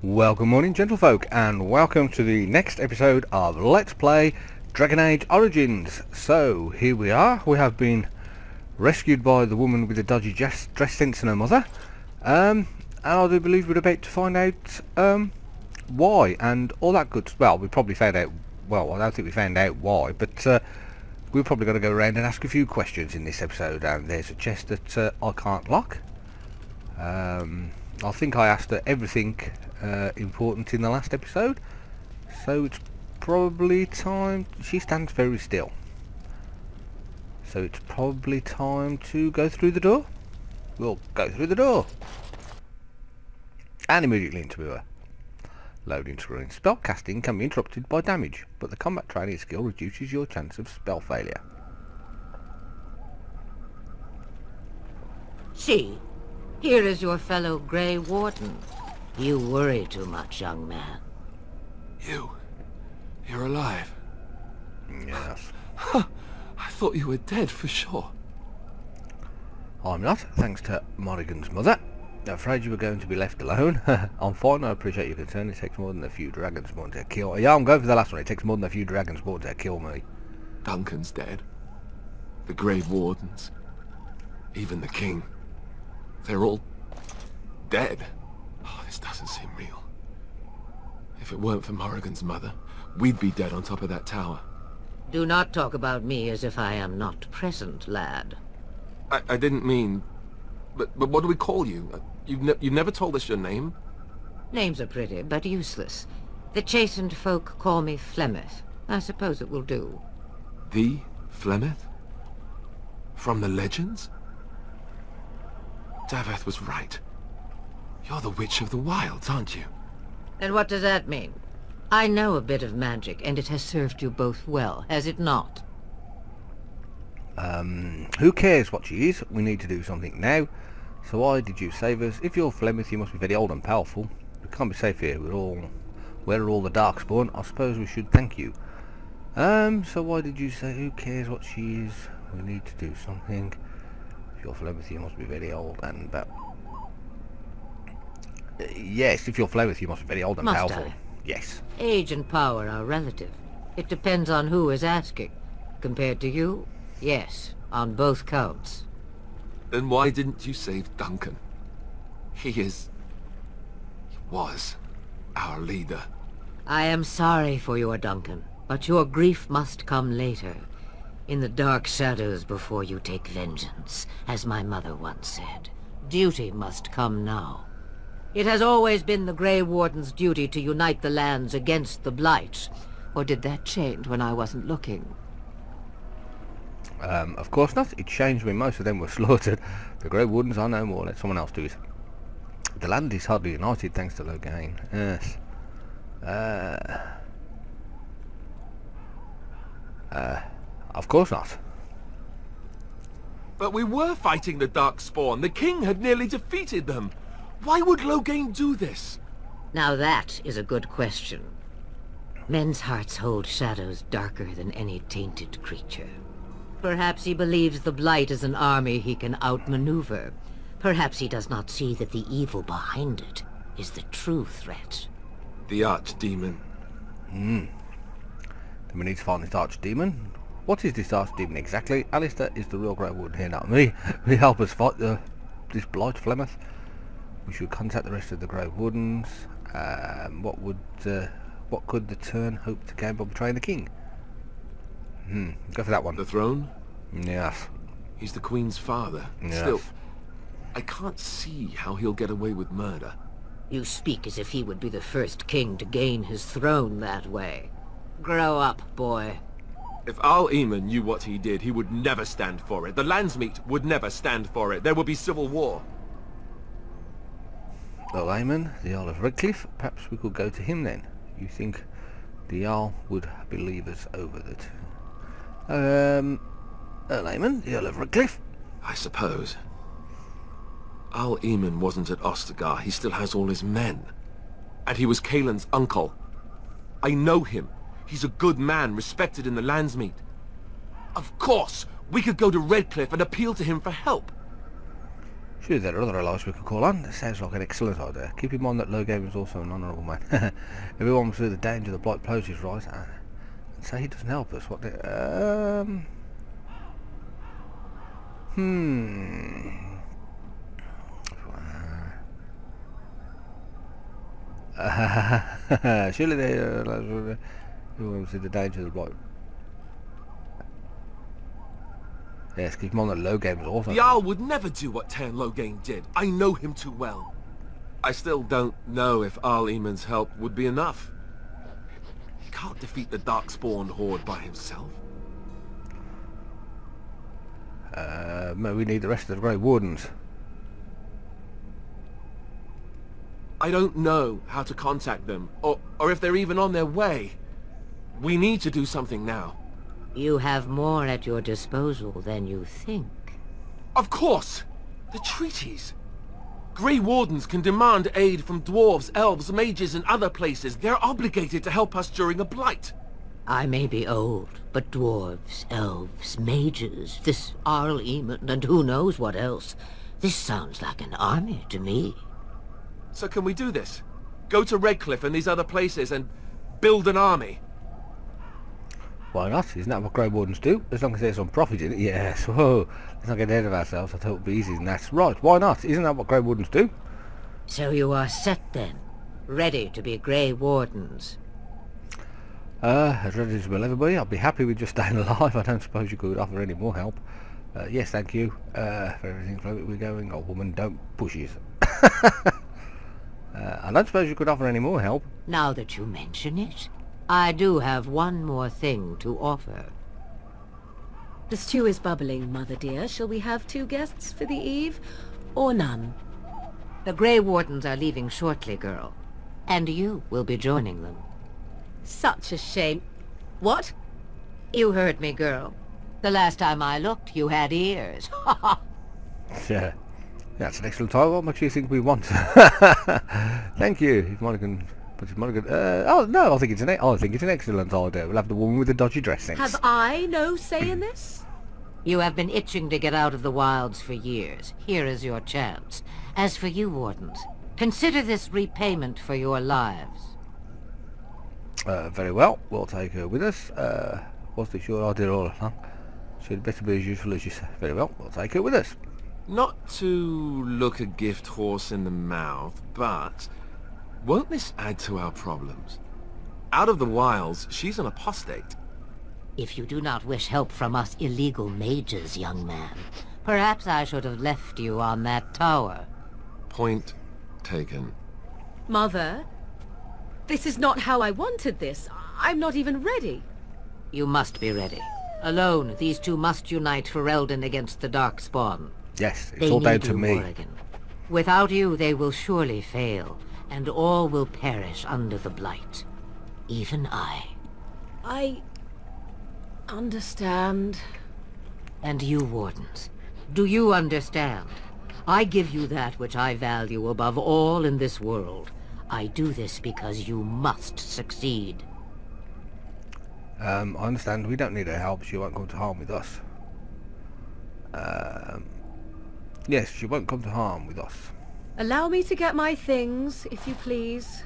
Well, good morning, gentlefolk, and welcome to the next episode of Let's Play Dragon Age Origins. So, here we are. We have been rescued by the woman with the dodgy dress sense and her mother. And I do believe we're about to find out why and all that good. Well, we probably found out. Well, I don't think we found out why, but we're probably going to go around and ask a few questions in this episode. And there's a chest that I can't lock. I think I asked her everything important in the last episode, so it's probably time. She stands very still, so it's probably time to go through the door. We'll go through the door and immediately into her. Loading screen. Spell casting can be interrupted by damage, but the combat training skill reduces your chance of spell failure. See, here is your fellow Grey Warden. You worry too much, young man. You're alive? Yes. I thought you were dead for sure. I'm not, thanks to Morrigan's mother. Afraid you were going to be left alone. I'm fine, I appreciate your concern. It takes more than a few dragons born to kill. Yeah, I'm going for the last one. It takes more than a few dragons born to kill me. Duncan's dead. The Grey Wardens. Even the King. They're all dead. Oh, this doesn't seem real. If it weren't for Morrigan's mother, we'd be dead on top of that tower. Do not talk about me as if I am not present, lad. I didn't mean... But what do we call you? You never told us your name? Names are pretty, but useless. The chastened folk call me Flemeth. I suppose it will do. The Flemeth? From the legends? Daveth was right. You're the Witch of the Wilds, aren't you? And what does that mean? I know a bit of magic, and it has served you both well, has it not? Who cares what she is? We need to do something now. So why did you save us? If you're Flemeth, you must be very old and powerful. We can't be safe here. Where are all the Darkspawn? I suppose we should thank you. So why did you say, who cares what she is? We need to do something. If you're Flemeth, you must be very old and yes, if you're Flemeth, you must be very old and powerful. Yes. Age and power are relative. It depends on who is asking. Compared to you, yes, on both counts. Then why didn't you save Duncan? He was our leader. I am sorry for your Duncan, but your grief must come later. In the dark shadows before you take vengeance, as my mother once said. Duty must come now. It has always been the Grey Warden's duty to unite the lands against the Blight. Or did that change when I wasn't looking? Of course not. It changed when most of them were slaughtered. The Grey Wardens are no more. Let someone else do it. The land is hardly united thanks to Logain. Yes. Of course not. But we were fighting the Darkspawn. The King had nearly defeated them. Why would Logain do this? Now that is a good question. Men's hearts hold shadows darker than any tainted creature. Perhaps he believes the Blight is an army he can outmaneuver. Perhaps he does not see that the evil behind it is the true threat. The Archdemon. Then we need to find this Archdemon. What is this Archdemon exactly? Alistair is the real Grey Warden here, not me. Will help us fight this Blight Flemeth. We should contact the rest of the Grey Wardens. What could the turn hope to gain by betraying the King? Go for that one. The throne? Yes. He's the Queen's father. Yes. Still, I can't see how he'll get away with murder. You speak as if he would be the first king to gain his throne that way. Grow up, boy. If Al-Eamon knew what he did, he would never stand for it. The Landsmeet would never stand for it. There would be civil war. Well, Eamon, the Earl of Redcliffe, perhaps we could go to him then. You think the Earl would believe us over that? Earl Eamon, the Earl of Redcliffe? I suppose. Al-Eamon wasn't at Ostagar. He still has all his men. And he was Kaelin's uncle. I know him. He's a good man, respected in the Landsmeet. Of course, we could go to Redcliffe and appeal to him for help. Sure, there are other allies we could call on. That sounds like an excellent idea. Keep in mind that Loghain is also an honourable man. Everyone will see the danger the blight poses, right? And say he doesn't help us. What the... Surely they... everyone will see the danger the blight... Yes, keep in mind that Loghain was also... The Jarl would never do what Tan Loghain did. I know him too well. I still don't know if Jarl Eamon's help would be enough. He can't defeat the Darkspawn horde by himself. Maybe we need the rest of the Grey Wardens. I don't know how to contact them, or if they're even on their way. We need to do something now. You have more at your disposal than you think. Of course! The treaties! Grey Wardens can demand aid from dwarves, elves, mages, and other places. They're obligated to help us during a blight. I may be old, but dwarves, elves, mages, this Jarl Eamon, and who knows what else. This sounds like an army to me. So can we do this? Go to Redcliffe and these other places and build an army? Why not? Isn't that what Grey Wardens do? As long as there's some profit in it, yes. Whoa, let's not get ahead of ourselves. I thought it would be easier than that. Right, why not? Isn't that what Grey Wardens do? So you are set then, ready to be Grey Wardens. As ready as we'll ever be. I'll be happy with just staying alive. I don't suppose you could offer any more help. Yes, thank you. For everything floated we're going. Old woman, don't push it. I don't suppose you could offer any more help. Now that you mention it, I do have one more thing to offer. The stew is bubbling, Mother dear. Shall we have 2 guests for the eve, or none? The Grey Wardens are leaving shortly, girl. And you will be joining them. Such a shame. What? You heard me, girl. The last time I looked, you had ears. Ha ha! Yeah, that's an excellent title. What much do you think we want? Thank you. If Monaghan... But if Monaghan... oh, no, I think it's an excellent idea. We'll have the woman with the dodgy dressings. Have I no say in this? You have been itching to get out of the wilds for years. Here is your chance. As for you, Wardens, consider this repayment for your lives. Very well. We'll take her with us. Was this your idea all along? She'd better be as useful as you say. Very well. We'll take her with us. Not to look a gift horse in the mouth, but won't this add to our problems? Out of the wilds, she's an apostate. If you do not wish help from us illegal mages, young man, perhaps I should have left you on that tower. Point taken. Mother, this is not how I wanted this. I'm not even ready. You must be ready. Alone, these two must unite for Eldon against the Darkspawn. Yes, it's all down to me. Morrigan. Without you, they will surely fail, and all will perish under the blight. Even I. I... understand. And you, Wardens, do you understand? I give you that which I value above all in this world. I do this because you must succeed. I understand. We don't need her help. She won't come to harm with us. Yes, she won't come to harm with us. Allow me to get my things, if you please.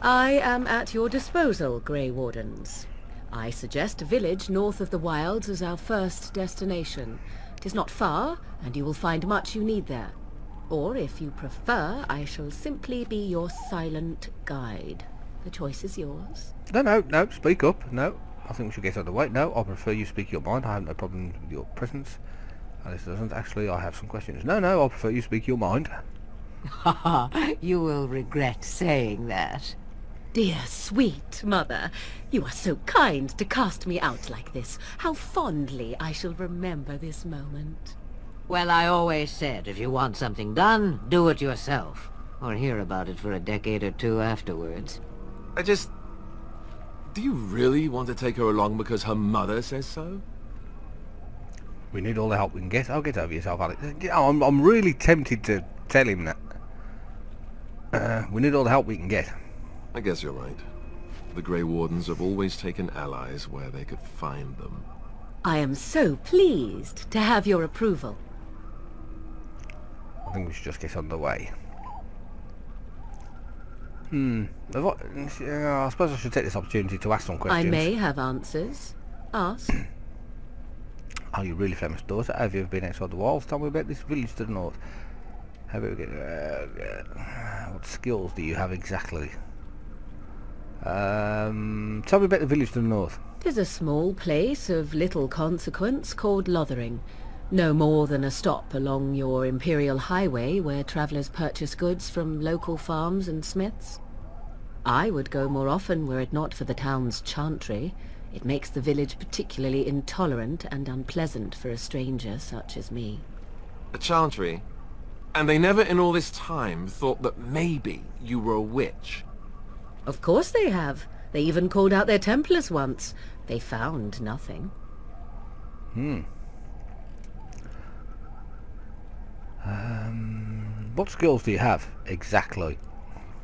I am at your disposal, Grey Wardens. I suggest a village north of the wilds as our first destination. It is not far, and you will find much you need there. Or, if you prefer, I shall simply be your silent guide. The choice is yours. No, speak up. No, I think we should get out of the way. No, I prefer you speak your mind. I have no problem with your presence. Alice doesn't. Actually, I have some questions. No, I prefer you speak your mind. Ha! You will regret saying that. Dear, sweet mother, you are so kind to cast me out like this. How fondly I shall remember this moment. Well, I always said, if you want something done, do it yourself. Or hear about it for a decade or two afterwards. Do you really want to take her along because her mother says so? We need all the help we can get. I'll get over yourself, Alex. I'm really tempted to tell him that. We need all the help we can get. I guess you're right. The Grey Wardens have always taken allies where they could find them. I am so pleased to have your approval. I think we should just get underway. I suppose I should take this opportunity to ask some questions. I may have answers. Ask. Are you really famous daughter? Have you ever been outside the walls? Tell me about this village to the north. How about we get, what skills do you have exactly? Tell me about the village to the north. 'Tis a small place of little consequence called Lothering. No more than a stop along your imperial highway where travellers purchase goods from local farms and smiths. I would go more often were it not for the town's chantry. It makes the village particularly intolerant and unpleasant for a stranger such as me. A chantry? And they never in all this time thought that maybe you were a witch? Of course they have. They even called out their Templars once. They found nothing. What skills do you have exactly?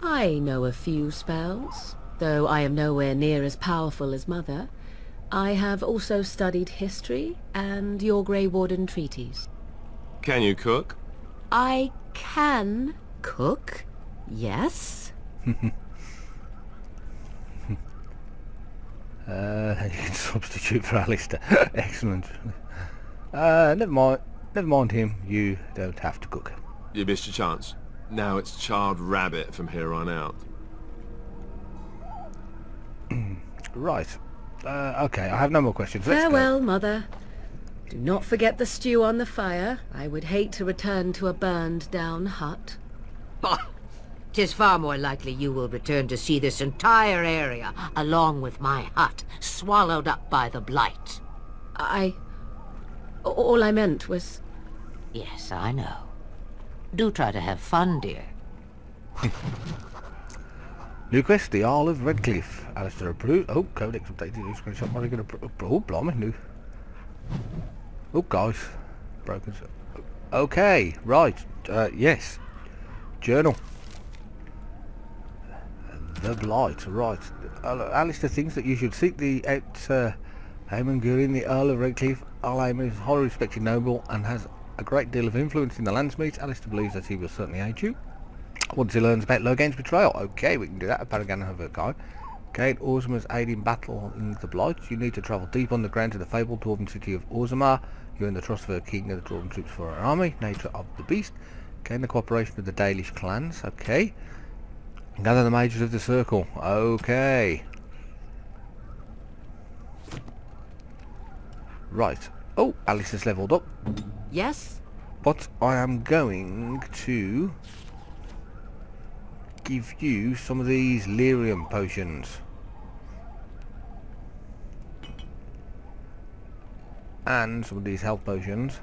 I know a few spells, though I am nowhere near as powerful as Mother. I have also studied history and your Grey Warden treaties. Can you cook? I can cook, yes. You can substitute for Alistair. Excellent. Never mind him. You don't have to cook. You missed your chance. Now it's charred rabbit from here on out. Right. Okay, I have no more questions. Let's go. Farewell, Mother. Do not forget the stew on the fire. I would hate to return to a burned-down hut. Bah! 'Tis far more likely you will return to see this entire area, along with my hut, swallowed up by the blight. All I meant was... Yes, I know. Do try to have fun, dear. New quest, the Isle of Redcliffe. Alistair approved. Oh, codex updated. New screenshot. What are you going to... Oh, blimey, new. Oh, guys. Broken. Okay, right. Yes. Journal. The Blight, right. Alistair thinks that you should seek the Eamon Gurin, the Earl of Redcliffe. Eamon is a highly respected noble and has a great deal of influence in the Landsmeet. Alistair believes that he will certainly aid you. Once he learns about Logain's betrayal. Okay, we can do that. A Paragon of a guy. Gain Orzamar's aid in battle in the Blight. You need to travel deep underground to the fabled dwarven city of Orzamar. You earn the trust of a king of the dwarven troops for an army. Nature of the beast. Gain the cooperation of the Dalish clans. Okay. Gather the mages of the circle. Okay. Right. Oh, Alice has leveled up. Yes? But I am going to give you some of these lyrium potions. And some of these health potions.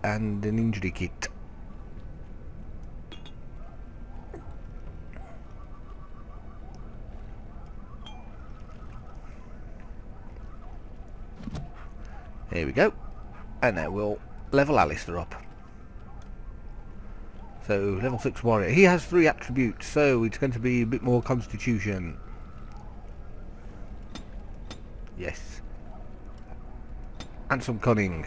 And an injury kit. There we go. And now we'll level Alistair up. So, level 6 warrior. He has 3 attributes, so it's going to be a bit more constitution. Yes. And some cunning.